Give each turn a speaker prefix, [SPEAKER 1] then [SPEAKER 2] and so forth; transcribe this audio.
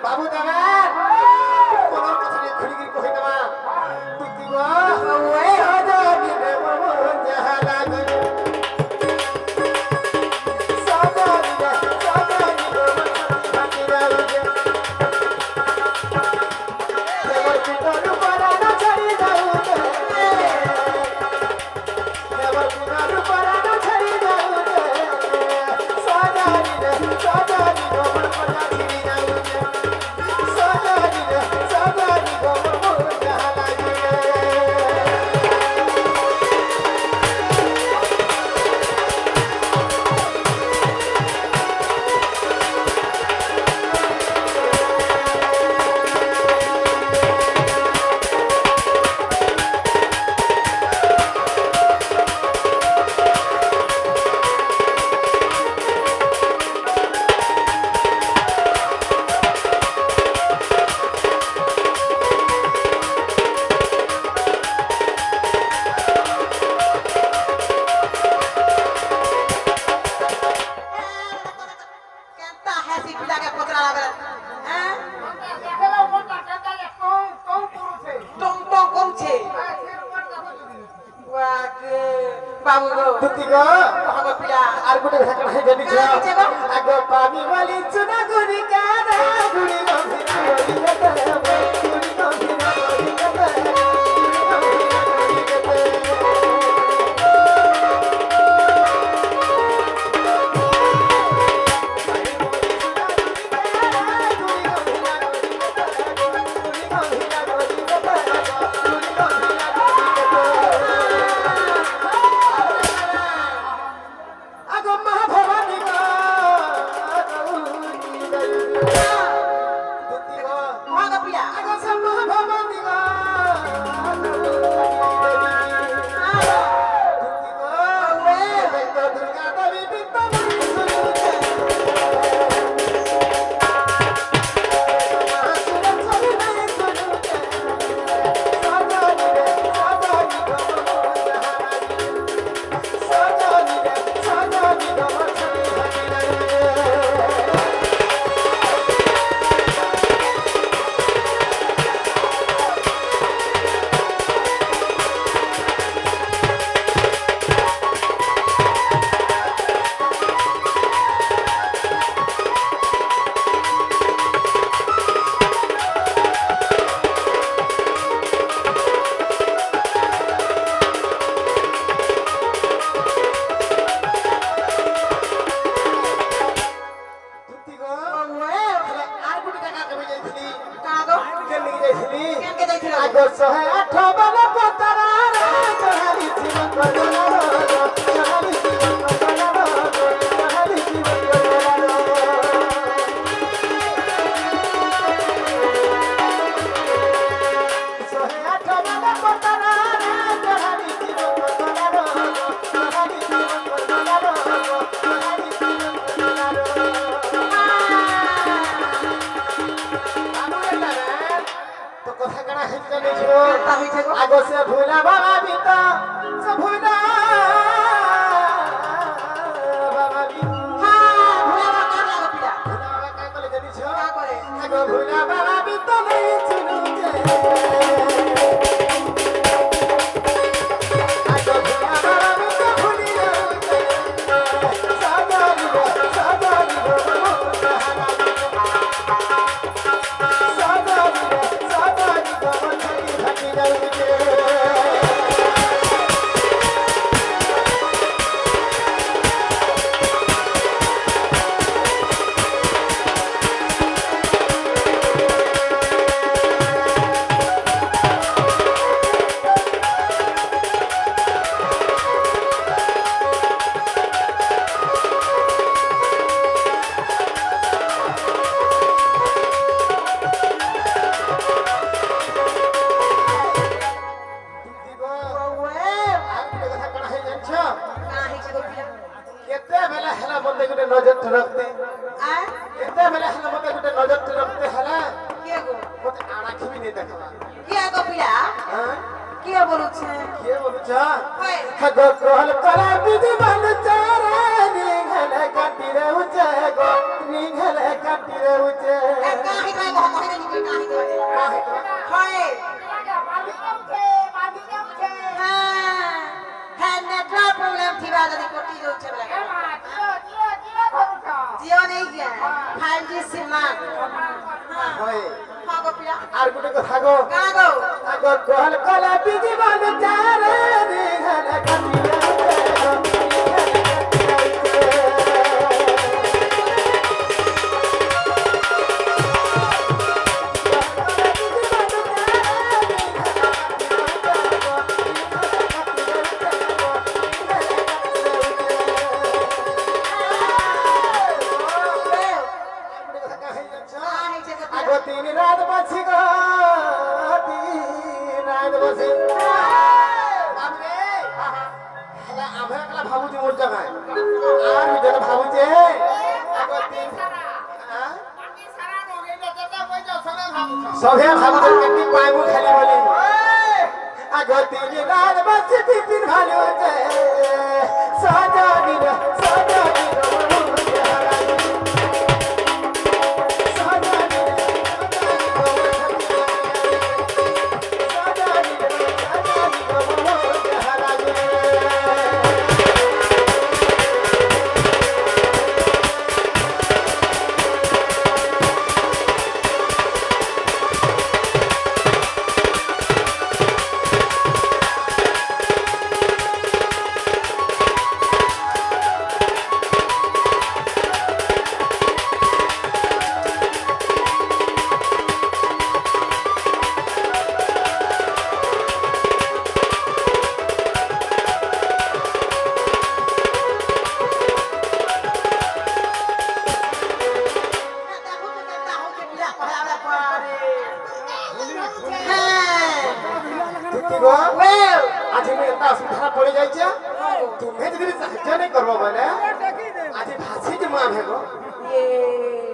[SPEAKER 1] বাবু দেবে তোমার কথা নিয়ে খুঁড়িগিরি কই দেবা তুই কি গো সাদা দিবে মন জাহালা গো সাদা দিবে ফাটি দাও যে দেবর পিতর পরা না ছাড়ি দাও যে দেবর পিতর পরা না ছাড়ি দাও যে সাদা দিবে মন পরা ছিড়ি দাও যে बाबू गो तुती गो बाबू पिया आर गुटे घाकण है जनी छ आगो पानी वाली चुना गुनी का रे गुनी गंभीर गुनी गते गुनी गंभीर गुनी गते गुनी गंभीर आगो से भूला बाबा बीता से भूला बाबा बीता हां भूला बाबा का पिया भूला बाबा काय बोले जदी छ का करे आगो भूला बाबा बीता नहीं सुनु जे आगो भूला बाबा बीता भूली रे सादा नी सादा
[SPEAKER 2] কিয়ে বলছে
[SPEAKER 1] কে বলছ
[SPEAKER 2] হয়
[SPEAKER 1] গো কোহল কলা বিধি বালুছে রে নিঘলে কাটিরে উচে গো নিঘলে কাটিরে উচে
[SPEAKER 2] কাহি তাই মহমহিনে নিবি কাহি তাই হয় হ্যাঁ হ্যাঁ নেটওয়ার্ক প্রবলেম থিবা যদি কটি যাচ্ছে বলে জিও নেই গিয়া 5G সিম না
[SPEAKER 1] হয়
[SPEAKER 2] হ্যাঁ গো পিয়া
[SPEAKER 1] আর গুটে কথা গো
[SPEAKER 2] গা গো
[SPEAKER 1] গো কোহল কলা বিধি বালুছে রে নিঘলে কাটিরে উচে গো নিঘলে আগো দিন রাত বাছি গো দিন রাত বাছি বাবরে হেলা আমি একলা ভাবুছি মোর জায়গায় আর যেটা ভাবুছে আগো দিন সবে ভাবুছে কেটি পাইবো খালি বলি আগো দিন রাত বাছি টিফিন ভালো যে সাজানি রে সাজানি आज मैं इतना सुधार पड़ जाइए तुम्हें यदि साहाय्य नहीं करबो बोले आज भाषी जे मां भेगो
[SPEAKER 2] ये